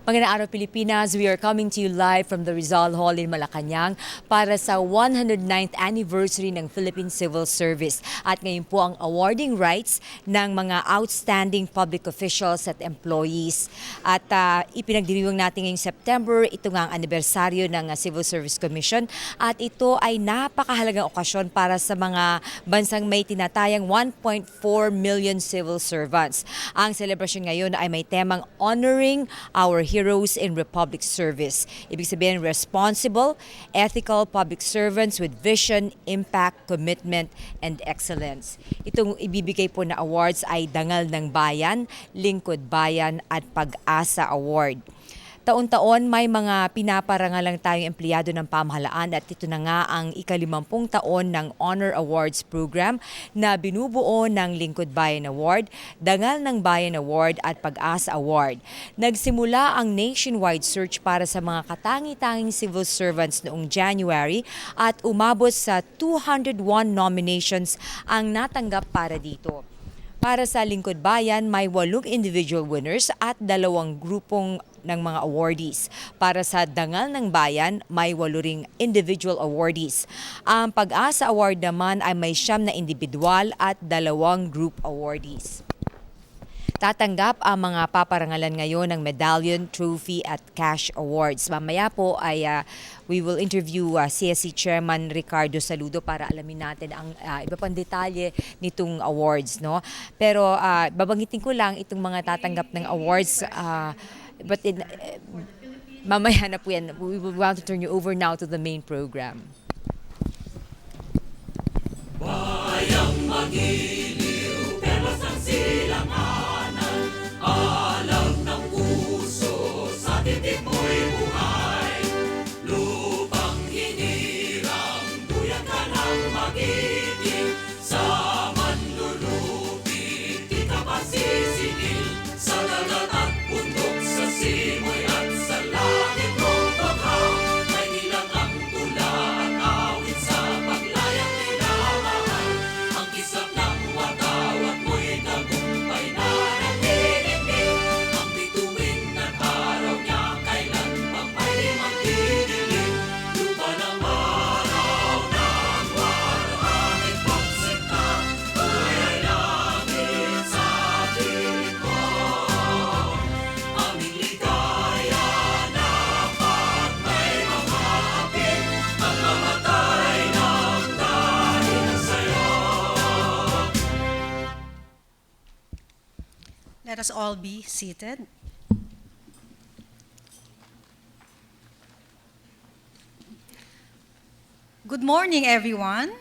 Magandang araw Pilipinas, we are coming to you live from the Rizal Hall in Malacanang para sa 109th anniversary ng Philippine Civil Service. At ngayon po ang awarding rights ng mga outstanding public officials at employees. At ipinagdiriwang natin ngayong September, ito nga ang anibersaryo ng Civil Service Commission. At ito ay napakahalagang okasyon para sa mga bansang may tinatayang 1.4 million civil servants. Ang selebrasyon ngayon ay may temang honoring our heroes in republic service. Ibig sabihin, responsible, ethical public servants with vision, impact, commitment, and excellence. Itong ibibigay po na awards ay Dangal ng Bayan, Lingkod Bayan, at PAG-ASA Award. Taon-taon may mga pinaparangalang tayong empleyado ng pamahalaan at ito na nga ang ika-50 taon ng Honor Awards Program na binubuo ng Lingkod Bayan Award, Dangal ng Bayan Award at PAG-ASA Award. Nagsimula ang nationwide search para sa mga katangi-tanging civil servants noong January at umabot sa 201 nominations ang natanggap para dito. Para sa Lingkod Bayan, may 8 individual winners at 2 grupong ng mga awardees. Para sa Dangal ng Bayan, may 8 ring individual awardees. Ang PAG-ASA Award naman ay may 9 na individual at 2 group awardees. Tatanggap ang mga paparangalan ngayon ng medallion, trophy at cash awards. Mamaya po ay we will interview CSC Chairman Ricardo Saludo para alamin natin ang iba pang detalye nitong awards, no? Pero babanggitin ko lang itong mga tatanggap ng awards mamaya na po yan. We will want to turn you over now to the main program. Bayang magiliw, perlas ng silanganan, alam ng puso, sa titik mo'y buhay. Lupang hinirang, duyan ka ng magiting, sa manlulupit, di ka masisingil, sa dagat at bundok, sa simoy at sa langit mong baka, may nilang ang tula at awit sa paglayang minamahal. Ang kisap ng watawat mo'y tagumpay na nagdidinig, ang bituin at araw niya kailan pang may magdidilim. Lupa ng araw ng warangit pagsika, buhay ay langit sa piling mo. Aming ligaya na pag may mga apit, ang mamatay ng dahil sa'yo. Let us all be seated. Good morning, everyone.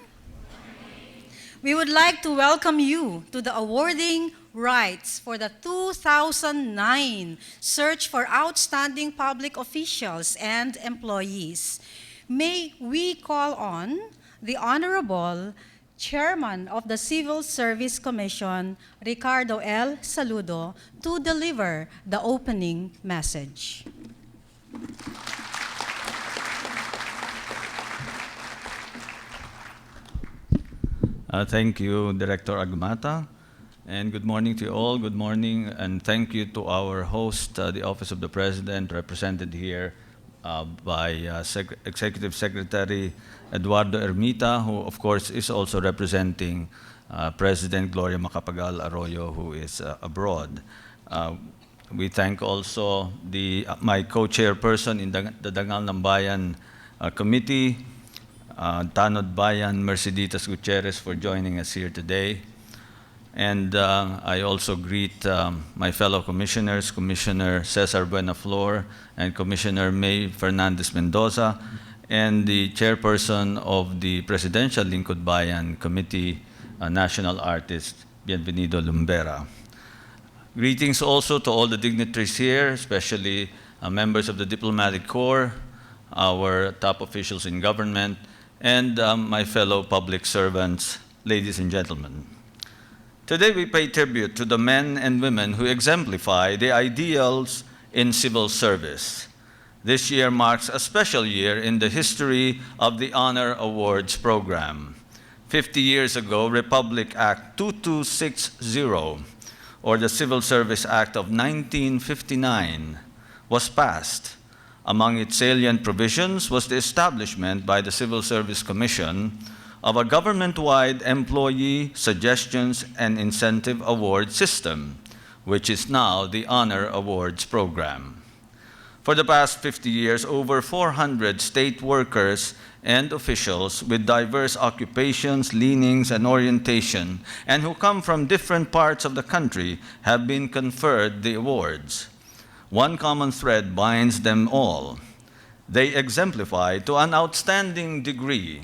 We would like to welcome you to the awarding rights for the 2009 Search for Outstanding Public Officials and Employees. May we call on the Honorable Chairman of the Civil Service Commission, Ricardo L. Saludo, to deliver the opening message. Thank you, Director Agmata, and good morning to you all. Good morning, and thank you to our host, the Office of the President, represented here by Executive Secretary Eduardo Ermita, who of course is also representing President Gloria Macapagal Arroyo, who is abroad. We thank also my co-chairperson in the Dangal ng Bayan Committee, Tanod Bayan Merceditas Gutierrez, for joining us here today. And I also greet my fellow commissioners, Commissioner Cesar Buenaflor and Commissioner May Fernandez Mendoza, and the chairperson of the Presidential Lingkod Bayan Committee, National Artist Bienvenido Lumbera. Greetings also to all the dignitaries here, especially members of the Diplomatic Corps, our top officials in government, and my fellow public servants, ladies and gentlemen. Today we pay tribute to the men and women who exemplify the ideals in civil service. This year marks a special year in the history of the Honor Awards program. 50 years ago, Republic Act 2260, or the Civil Service Act of 1959, was passed. Among its salient provisions was the establishment by the Civil Service Commission of a government-wide employee suggestions and incentive award system, which is now the Honor Awards Program. For the past 50 years, over 400 state workers and officials with diverse occupations, leanings, and orientation, and who come from different parts of the country, have been conferred the awards. One common thread binds them all. They exemplify to an outstanding degree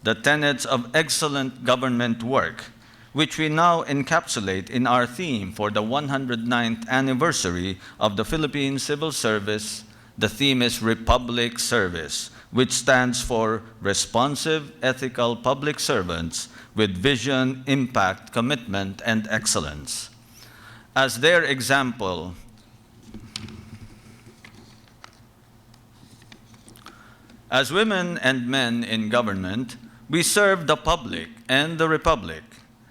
the tenets of excellent government work, which we now encapsulate in our theme for the 109th anniversary of the Philippine Civil Service. The theme is Republic Service, which stands for responsive, ethical public servants with vision, impact, commitment, and excellence. As their example, as women and men in government, we serve the public and the republic.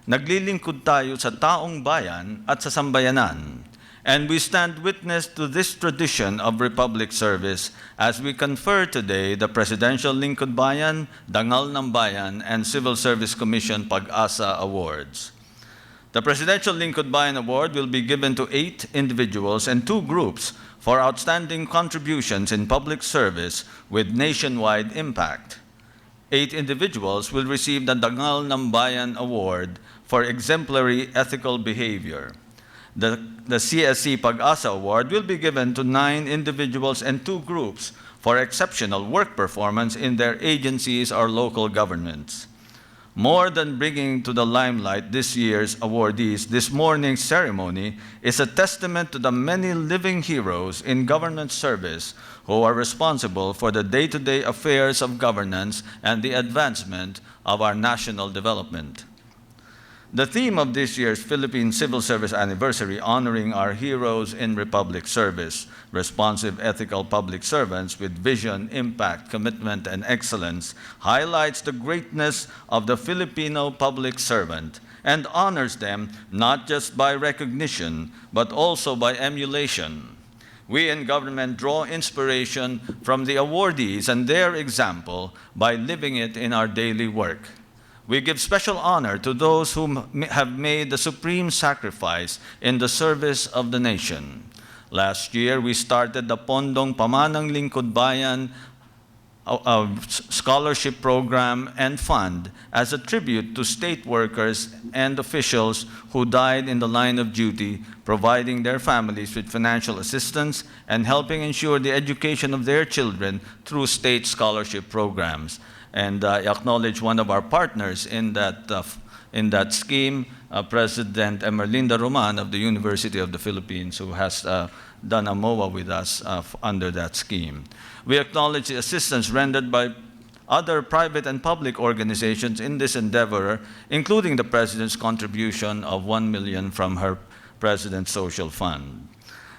Naglilingkod tayo sa taong bayan at sa sambayanan. And we stand witness to this tradition of republic service as we confer today the Presidential Lingkod Bayan, Dangal ng Bayan, and Civil Service Commission PAG-ASA Awards. The Presidential Lingkod Bayan Award will be given to 8 individuals and 2 groups for outstanding contributions in public service with nationwide impact. 8 individuals will receive the Dangal ng Bayan Award for exemplary ethical behavior. The CSC PAG-ASA Award will be given to 9 individuals and 2 groups for exceptional work performance in their agencies or local governments. More than bringing to the limelight this year's awardees, this morning's ceremony is a testament to the many living heroes in government service who are responsible for the day-to-day affairs of governance and the advancement of our national development. The theme of this year's Philippine Civil Service Anniversary, honoring our heroes in Republic Service, responsive, ethical public servants with vision, impact, commitment, and excellence, highlights the greatness of the Filipino public servant and honors them not just by recognition, but also by emulation. We in government draw inspiration from the awardees and their example by living it in our daily work. We give special honor to those who have made the supreme sacrifice in the service of the nation. Last year, we started the Pondong Pamanang Lingkod Bayan scholarship program and fund as a tribute to state workers and officials who died in the line of duty, providing their families with financial assistance and helping ensure the education of their children through state scholarship programs. And I acknowledge one of our partners in that scheme, President Emerlinda Roman of the University of the Philippines, who has done a MOA with us under that scheme. We acknowledge the assistance rendered by other private and public organizations in this endeavor, including the President's contribution of 1 million from her President's Social Fund.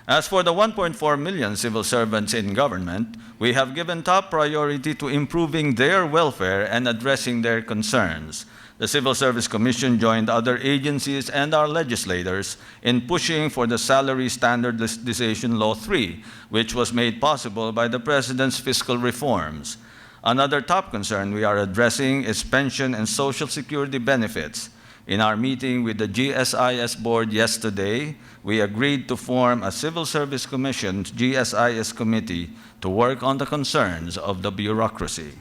As for the 1.4 million civil servants in government, we have given top priority to improving their welfare and addressing their concerns. The Civil Service Commission joined other agencies and our legislators in pushing for the Salary Standardization Law 3, which was made possible by the President's fiscal reforms. Another top concern we are addressing is pension and Social Security benefits. In our meeting with the GSIS board yesterday, we agreed to form a Civil Service Commission GSIS committee to work on the concerns of the bureaucracy.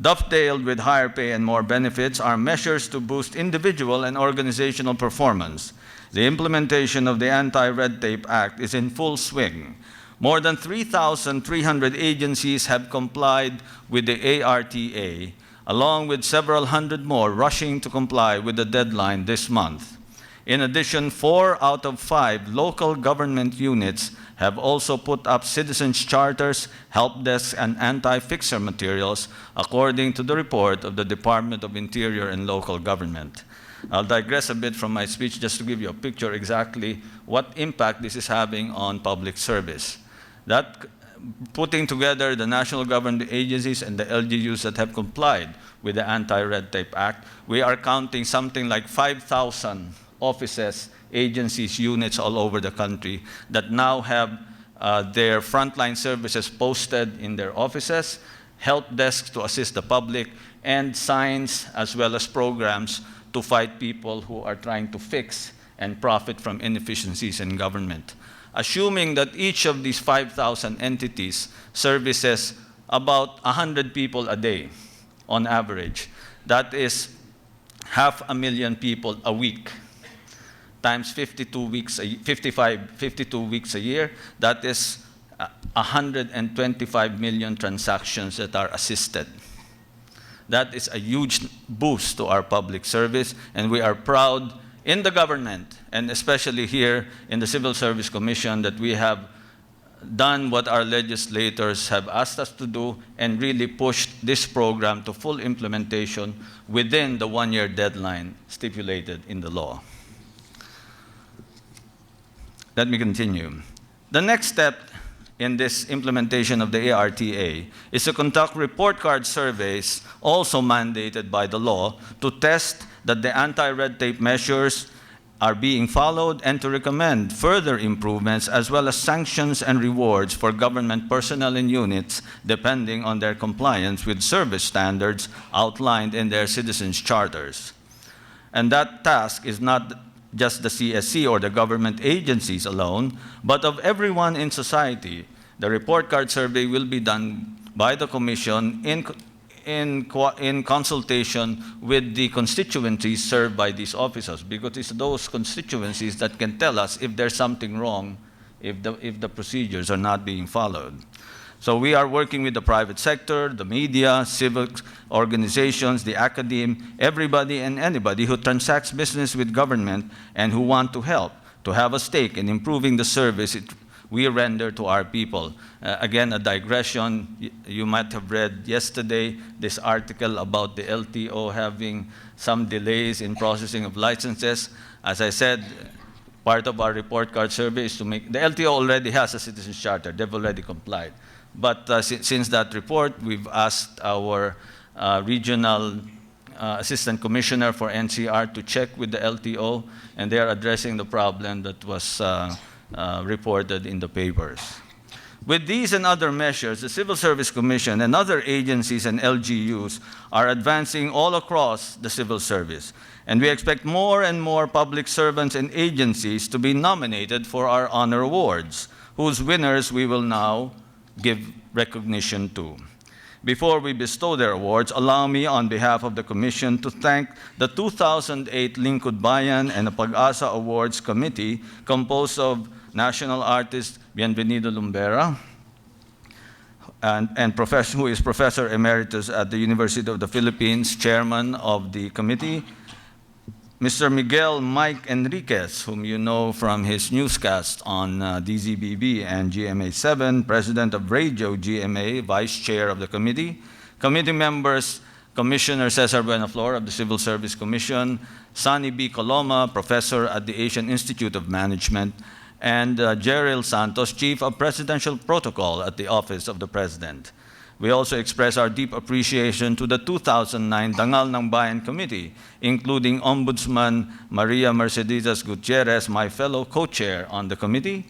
Dovetailed with higher pay and more benefits are measures to boost individual and organizational performance. The implementation of the Anti-Red Tape Act is in full swing. More than 3,300 agencies have complied with the ARTA, along with several hundred more rushing to comply with the deadline this month. In addition, 4 out of 5 local government units have also put up citizens' charters, help desks, and anti-fixer materials, according to the report of the Department of Interior and Local Government. I'll digress a bit from my speech just to give you a picture exactly what impact this is having on public service. That putting together the national government agencies and the LGUs that have complied with the Anti-Red Tape Act, we are counting something like 5,000 offices, agencies, units all over the country that now have their frontline services posted in their offices, help desks to assist the public, and signs as well as programs to fight people who are trying to fix and profit from inefficiencies in government. Assuming that each of these 5,000 entities services about 100 people a day on average, that is 500,000 people a week times 52 weeks, 52 weeks a year, that is 125 million transactions that are assisted. That is a huge boost to our public service, and we are proud in the government, and especially here in the Civil Service Commission, that we have done what our legislators have asked us to do and really pushed this program to full implementation within the one-year deadline stipulated in the law. Let me continue. The next step in this implementation of the ARTA is to conduct report card surveys, also mandated by the law, to test that the anti-red tape measures are being followed and to recommend further improvements as well as sanctions and rewards for government personnel and units depending on their compliance with service standards outlined in their citizens' charters. And that task is not just the CSC or the government agencies alone, but of everyone in society. The report card survey will be done by the Commission in consultation with the constituencies served by these officers, because it's those constituencies that can tell us if there's something wrong, if the procedures are not being followed. So we are working with the private sector, the media, civic organizations, the academe, everybody and anybody who transacts business with government and who want to help, to have a stake in improving the service we render to our people. Again, a digression, you might have read yesterday this article about the LTO having some delays in processing of licenses. As I said, part of our report card survey is to make, the LTO already has a citizens charter, they've already complied. But since that report, we've asked our regional assistant commissioner for NCR to check with the LTO, and they are addressing the problem that was reported in the papers. With these and other measures, the Civil Service Commission and other agencies and LGUs are advancing all across the civil service. And we expect more and more public servants and agencies to be nominated for our honor awards, whose winners we will now give recognition to. Before we bestow their awards, allow me on behalf of the Commission to thank the 2008 Lingkod Bayan and the PAG-ASA Awards Committee, composed of national artist Bienvenido Lumbera, who is Professor Emeritus at the University of the Philippines, Chairman of the committee, Mr. Miguel Mike Enriquez, whom you know from his newscast on DZBB and GMA7, President of Radio GMA, Vice Chair of the committee, committee members, Commissioner Cesar Buenaflor of the Civil Service Commission, Sunny B. Coloma, Professor at the Asian Institute of Management, and Jeril Santos, Chief of Presidential Protocol at the Office of the President. We also express our deep appreciation to the 2009 Dangal ng Bayan Committee, including Ombudsman Maria Mercedes Gutierrez, my fellow co-chair on the committee,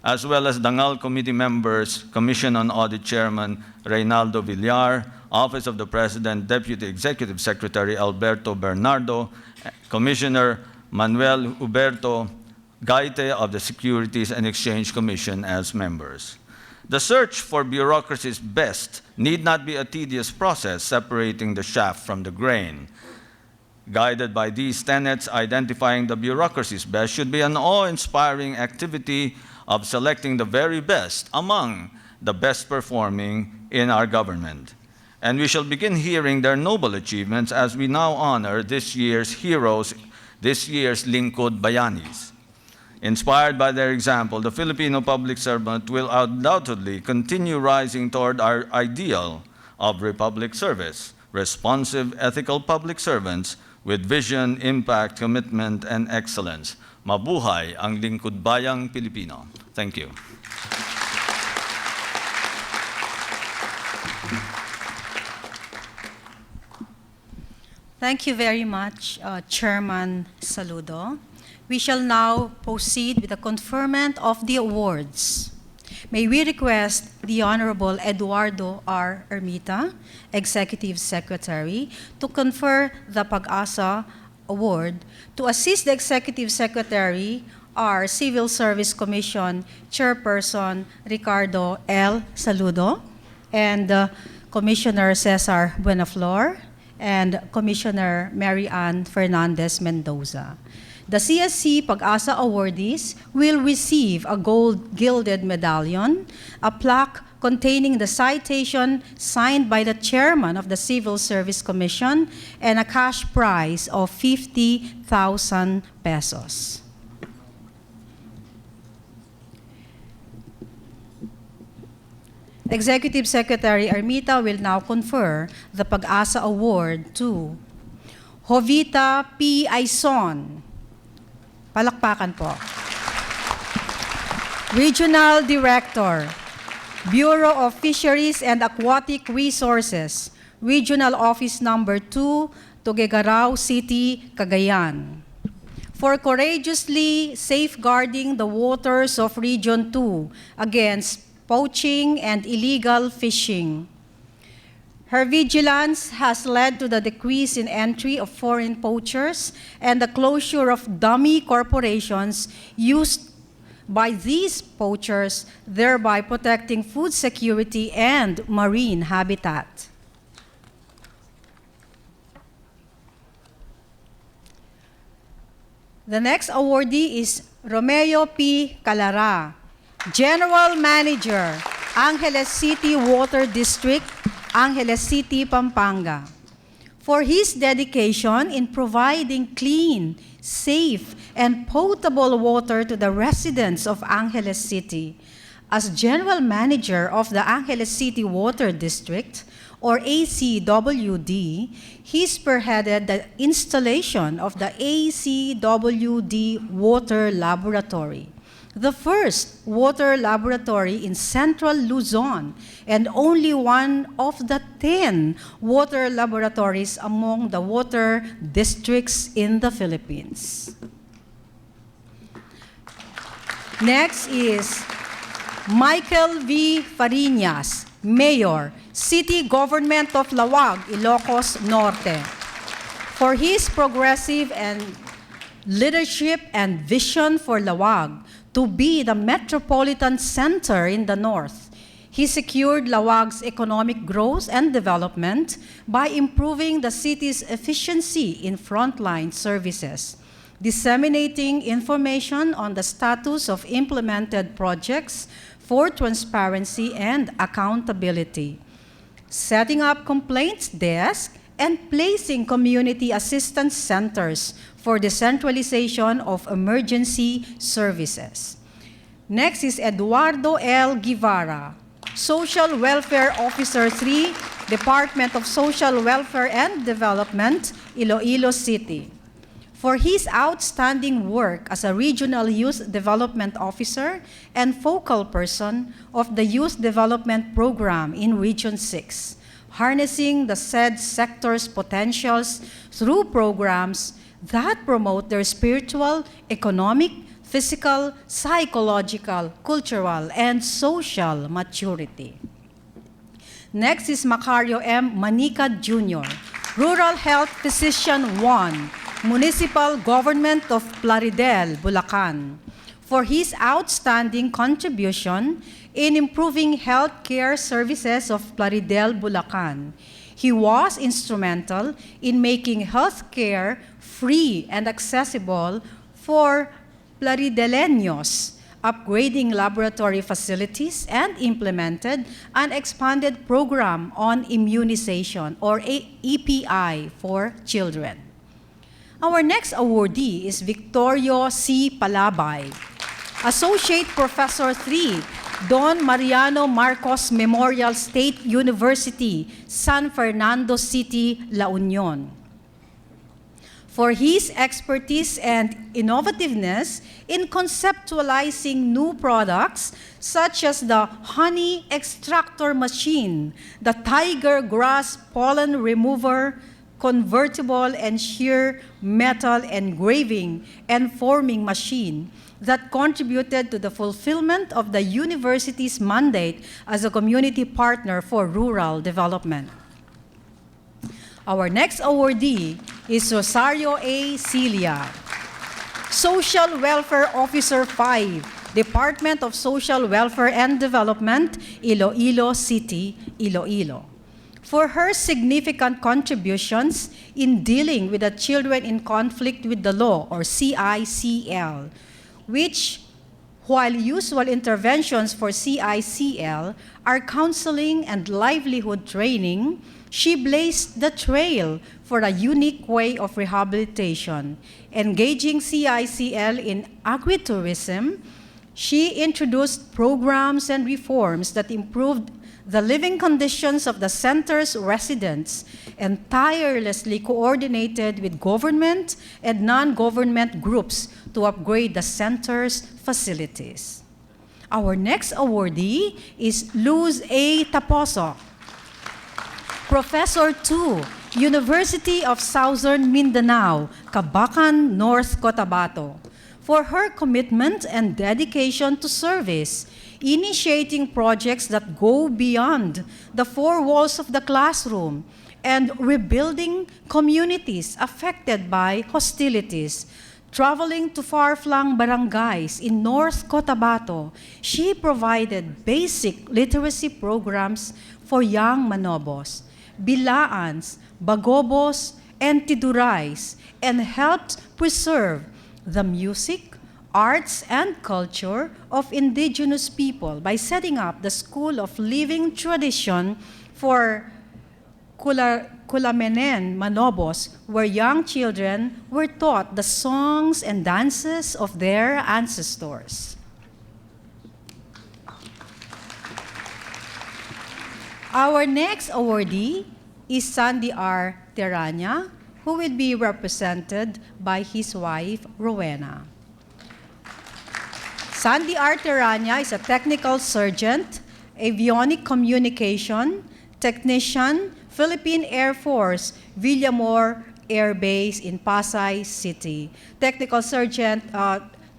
as well as Dangal Committee members, Commission on Audit Chairman Reynaldo Villar, Office of the President, Deputy Executive Secretary Alberto Bernardo, Commissioner Manuel Huberto Gaite of the Securities and Exchange Commission as members. The search for bureaucracy's best need not be a tedious process separating the chaff from the grain. Guided by these tenets, identifying the bureaucracy's best should be an awe-inspiring activity of selecting the very best among the best performing in our government. And we shall begin hearing their noble achievements as we now honor this year's heroes, this year's Lingkod Bayanis. Inspired by their example, the Filipino public servant will undoubtedly continue rising toward our ideal of republic service, responsive, ethical public servants with vision, impact, commitment, and excellence. Mabuhay ang Lingkod Bayang Pilipino. Thank you. Thank you very much, Chairman Saludo. We shall now proceed with the conferment of the awards. May we request the Honorable Eduardo R. Ermita, Executive Secretary, to confer the PAG-ASA Award. To assist the Executive Secretary, our Civil Service Commission Chairperson Ricardo L. Saludo, and Commissioner Cesar Buenaflor, and Commissioner Mary Ann Fernandez Mendoza. The CSC PAG-ASA awardees will receive a gold gilded medallion, a plaque containing the citation signed by the chairman of the Civil Service Commission, and a cash prize of 50,000 pesos. Executive Secretary Ermita will now confer the PAG-ASA Award to Jovita P. Aison. Palakpakan po. Regional Director, Bureau of Fisheries and Aquatic Resources, Regional Office Number 2, Tuguegarao City, Cagayan. For courageously safeguarding the waters of Region 2 against poaching and illegal fishing. Her vigilance has led to the decrease in entry of foreign poachers and the closure of dummy corporations used by these poachers, thereby protecting food security and marine habitat. The next awardee is Romeo P. Calara, General Manager, Angeles City Water District, Angeles City, Pampanga, for his dedication in providing clean, safe, and potable water to the residents of Angeles City. As General Manager of the Angeles City Water District, or ACWD, he spearheaded the installation of the ACWD Water Laboratory, the first water laboratory in Central Luzon, and only one of the 10 water laboratories among the water districts in the Philippines. Next is Michael V. Fariñas, Mayor, City Government of Lawag, Ilocos Norte, for his progressive and leadership and vision for Lawag to be the metropolitan center in the north. He secured Lawag's economic growth and development by improving the city's efficiency in frontline services, disseminating information on the status of implemented projects for transparency and accountability, setting up complaints desk, and placing community assistance centers for decentralization of emergency services. Next is Eduardo L. Guevara, Social Welfare Officer 3, Department of Social Welfare and Development, Iloilo City, for his outstanding work as a Regional Youth Development Officer and focal person of the Youth Development Program in Region 6, harnessing the said sector's potentials through programs that promote their spiritual, economic, physical, psychological, cultural, and social maturity. Next is Macario M. Manica Jr., Rural Health Physician 1, Municipal Government of Plaridel, Bulacan, for his outstanding contribution in improving health care services of Plaridel, Bulacan. He was instrumental in making health care free and accessible for Plarideleños, upgrading laboratory facilities, and implemented an expanded program on immunization, or EPI, for children. Our next awardee is Victorio C. Palabay, Associate Professor 3, Don Mariano Marcos Memorial State University, San Fernando City, La Union, for his expertise and innovativeness in conceptualizing new products such as the honey extractor machine, the tiger grass pollen remover, convertible and shear metal engraving and forming machine that contributed to the fulfillment of the university's mandate as a community partner for rural development. Our next awardee is Rosario A. Cilia, Social Welfare Officer 5, Department of Social Welfare and Development, Iloilo City, Iloilo, for her significant contributions in dealing with the children in conflict with the law, or CICL, which, while usual interventions for CICL are counseling and livelihood training, she blazed the trail for a unique way of rehabilitation. Engaging CICL in agritourism, she introduced programs and reforms that improved the living conditions of the center's residents and tirelessly coordinated with government and non-government groups to upgrade the center's facilities. Our next awardee is Luz A. Taposo, Professor 2, University of Southern Mindanao, Cabacan, North Cotabato, for her commitment and dedication to service, initiating projects that go beyond the four walls of the classroom and rebuilding communities affected by hostilities. Traveling to far-flung barangays in North Cotabato, she provided basic literacy programs for young Manobos, Bilaans, Bagobos, and Tidurays, and helped preserve the music, arts, and culture of indigenous people by setting up the School of Living Tradition for Kulamenen Manobos, where young children were taught the songs and dances of their ancestors. Our next awardee is Sandy R. Terania, who will be represented by his wife, Rowena. Sandy R. Terania is a technical sergeant, avionic communication technician, Philippine Air Force, Villamor Air Base in Pasay City. Technical Sergeant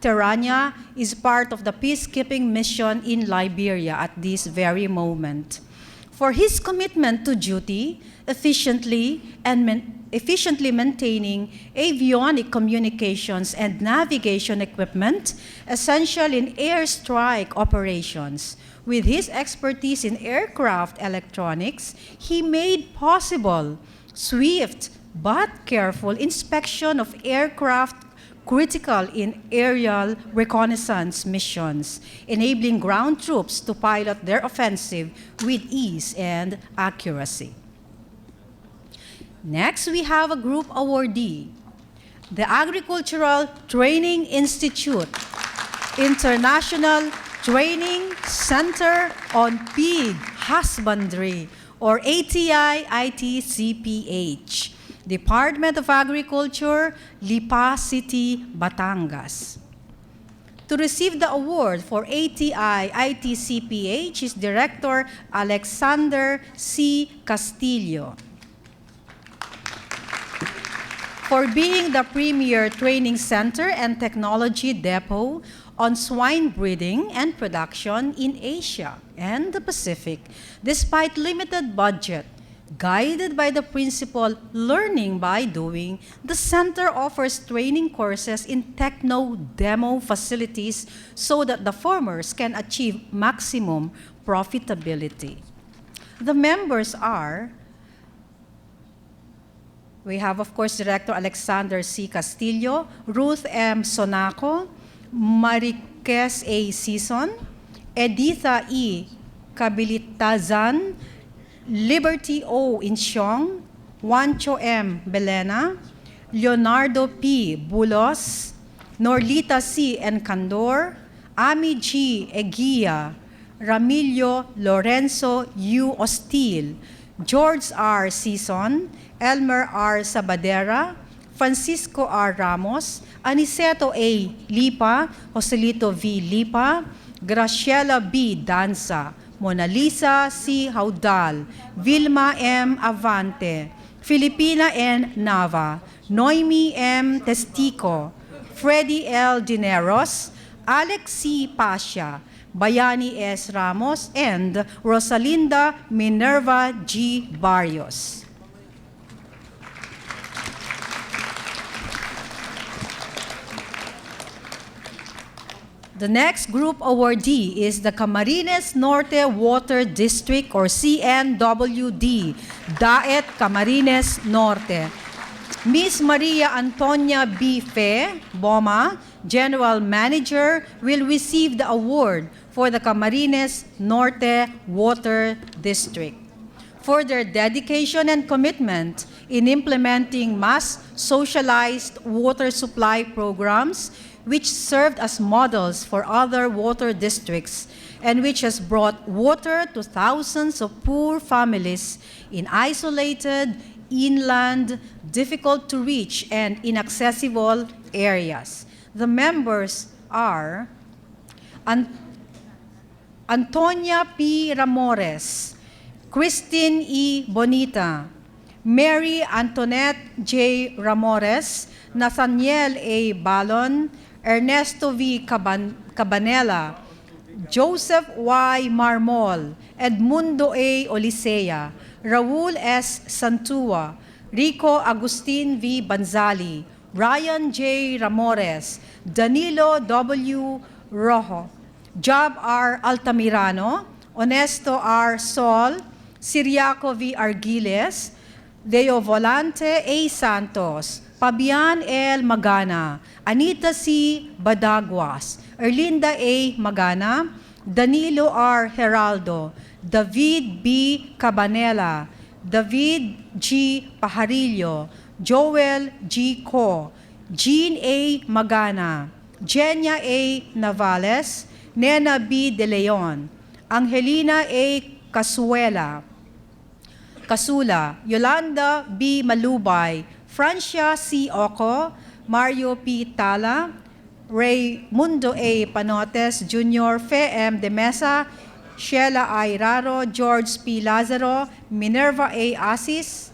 Terania is part of the peacekeeping mission in Liberia at this very moment. For his commitment to duty, efficiently maintaining avionic communications and navigation equipment essential in airstrike operations. With his expertise in aircraft electronics, he made possible swift but careful inspection of aircraft critical in aerial reconnaissance missions, enabling ground troops to pilot their offensive with ease and accuracy. Next, we have a group awardee, the Agricultural Training Institute, International Training Center on Pig Husbandry, or ATI-ITCPH, Department of Agriculture, Lipa City, Batangas. To receive the award for ATI-ITCPH is Director Alexander C. Castillo. For being the premier training center and technology depot on swine breeding and production in Asia and the Pacific, despite limited budget. Guided by the principle learning by doing, the center offers training courses in techno-demo facilities so that the farmers can achieve maximum profitability. The members are, we have, of course, Director Alexander C. Castillo, Ruth M. Sonaco, Mariques A. Sison, Editha E. Kabilitazan, Liberty O. Insyong, Juancho M. Belena, Leonardo P. Bulos, Norlita C. Encandor, Ami G. Eguia, Ramilio Lorenzo U. Ostil, George R. Sison, Elmer R. Sabadera, Francisco R. Ramos, Aniceto A. Lipa, Joselito V. Lipa, Graciela B. Danza, Mona Lisa C. Haudal, Vilma M. Avante, Filipina N. Nava, Noemi M. Testico, Freddy L. Dineros, Alex C. Pasha, Bayani S. Ramos, and Rosalinda Minerva G. Barrios. The next group awardee is the Camarines Norte Water District, or CNWD, Daet Camarines Norte. Ms. Maria Antonia B. Fe, BOMA, General Manager, will receive the award for the Camarines Norte Water District for their dedication and commitment in implementing mass socialized water supply programs which served as models for other water districts and which has brought water to thousands of poor families in isolated, inland, difficult to reach, and inaccessible areas. The members are Antonia P. Ramores, Christine E. Bonita, Mary Antoinette J. Ramores, Nathaniel A. Balon, Ernesto V. Cabanela, Joseph Y. Marmol, Edmundo A. Olisea, Raul S. Santua, Rico Agustin V. Banzali, Ryan J. Ramores, Danilo W. Rojo, Job R. Altamirano, Honesto R. Sol, Siriaco V. Argiles, Deo Volante A. Santos, Pabian L. Magana, Anita C. Badaguas, Erlinda A. Magana, Danilo R. Heraldo, David B. Cabanela, David G. Pajarillo, Joel G. Co, Jean A. Magana, Jenya A. Navales, Nena B. De Leon, Angelina A. Casula, Yolanda B. Malubay, Francia C. Oco, Mario P. Tala, Ray Mundo A. Panotes Jr., Fe M. De Mesa, Sheila I. Raro, George P. Lazaro, Minerva A. Asis,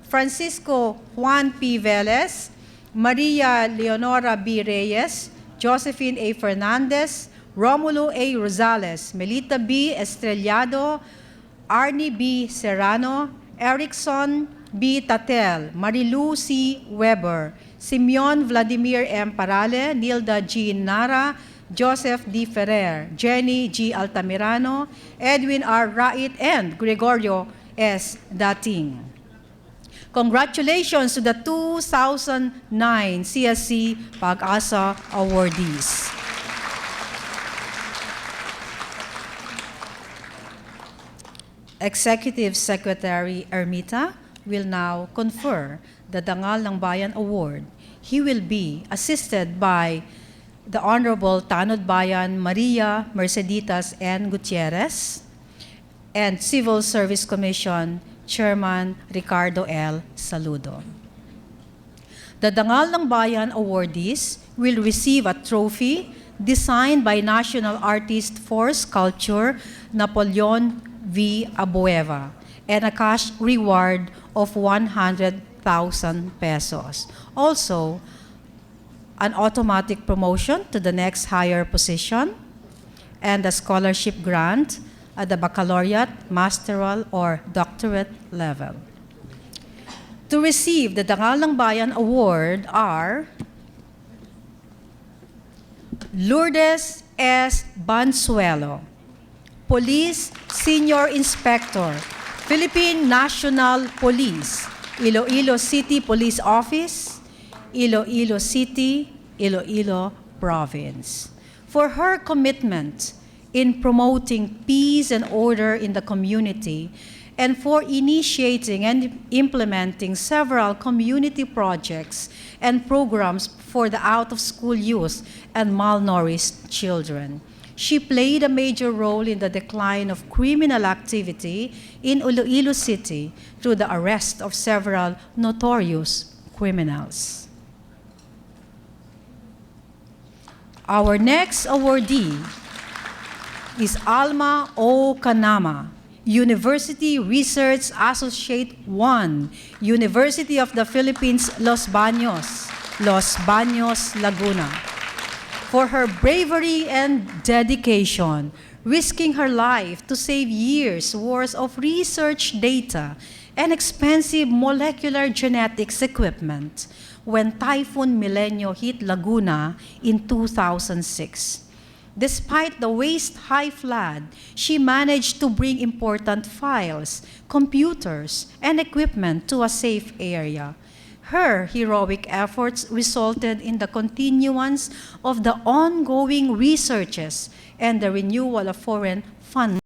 Francisco Juan P. Velez, Maria Leonora B. Reyes, Josephine A. Fernandez, Romulo A. Rosales, Melita B. Estrellado, Arnie B. Serrano, Erickson B. Tatel, Marilu C. Weber, Simeon Vladimir M. Parale, Nilda G. Nara, Joseph D. Ferrer, Jenny G. Altamirano, Edwin R. Rait, and Gregorio S. Dating. Congratulations to the 2009 CSC PAG-ASA awardees. Executive Secretary Ermita will now confer the Dangal ng Bayan Award. He will be assisted by the Honorable Tanod Bayan Maria Merceditas N. Gutierrez and Civil Service Commission Chairman Ricardo L. Saludo. The Dangal ng Bayan awardees will receive a trophy designed by National Artist for Sculpture Napoleon V. Abueva and a cash reward of 100,000 pesos. Also, an automatic promotion to the next higher position and a scholarship grant at the baccalaureate, masteral, or doctorate level. To receive the Dangal ng Bayan Award are Lourdes S. Bansuelo, Police Senior Inspector, Philippine National Police, Iloilo City Police Office, Iloilo City, Iloilo Province, for her commitment in promoting peace and order in the community and for initiating and implementing several community projects and programs for the out-of-school youth and malnourished children. She played a major role in the decline of criminal activity in Iloilo City through the arrest of several notorious criminals. Our next awardee is Alma O. Kanama, University Research Associate 1, University of the Philippines, Los Baños, Laguna. For her bravery and dedication, risking her life to save years' worth of research data and expensive molecular genetics equipment when Typhoon Milenio hit Laguna in 2006. Despite the waist-high flood, she managed to bring important files, computers, and equipment to a safe area. Her heroic efforts resulted in the continuance of the ongoing researches and the renewal of foreign funds